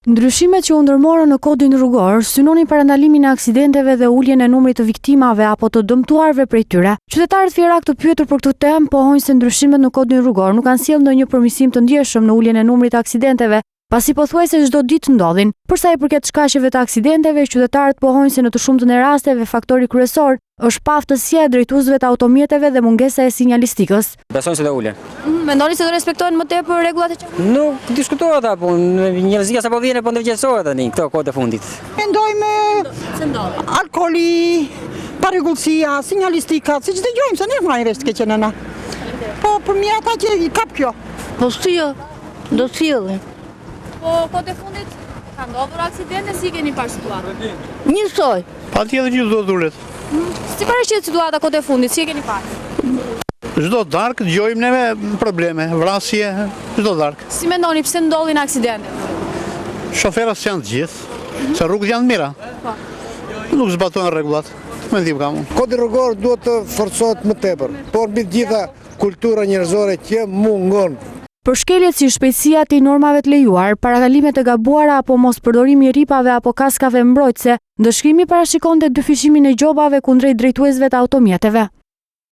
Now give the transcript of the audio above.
Ndryshimet që u ndërmorën në kodin rrugor synonin parandalimin e aksidenteve dhe uljen e numrit të viktimave apo të dëmtuarve prej tyre. Qytetarët Fierak të pyetur për këtë temë pohojnë se ndryshimet në kodin rrugor nuk kanë sjellë ndonjë përmirësim të ndjeshëm në uljen e numrit të aksidenteve, pasi pothuajse çdo ditë ndodhin. Për sa i përket shkaqeve të aksidenteve, qytetarët pohojnë se në të shumtën e rasteve faktori kryesor është paftësia e drejtuesve të automjeteve dhe mungesa e sinjalistikës. Besojnë se do ulen. Mendoni se do respektohen më tepër rregullat e qarkullimit? Nuk diskutohet apo njerëzia sapo vjen po ndërgjegjësohet tani këto kohë të fundit. Mendojmë alkooli, parregullësia, sinjalistika, siç dëgjojmë se ne marrim vesh të keqen ana. Po për mia ata që i kap kjo. Po still, do sillin. Po kohë të fundit ka ndodhur aksidente, si keni parë situatën? Njësoj. Patjetër që do dhulet. Si paraqet situata kohë të fundit, si e keni parë? Çdo darkë dëgjojmë neve probleme, vrasje, çdo darkë. Si mendoni pse ndodhin aksidente? Shoferat janë të gjithë, se rrugët janë mira. Nuk zbatojnë rregullat. Mendim kam unë. Kodi rrugor duhet të forcohet më tepër, por mbi të gjitha kultura njerëzore që mungon. Për shkeljet si shpejtësia te normave të lejuar, paradalimet e gabuara apo mos përdorimi i ripave apo kaskave mbrojtëse, ndëshkrimi parashikonte dyfishimin e gjobave kundrejt drejtuesve të automjeteve.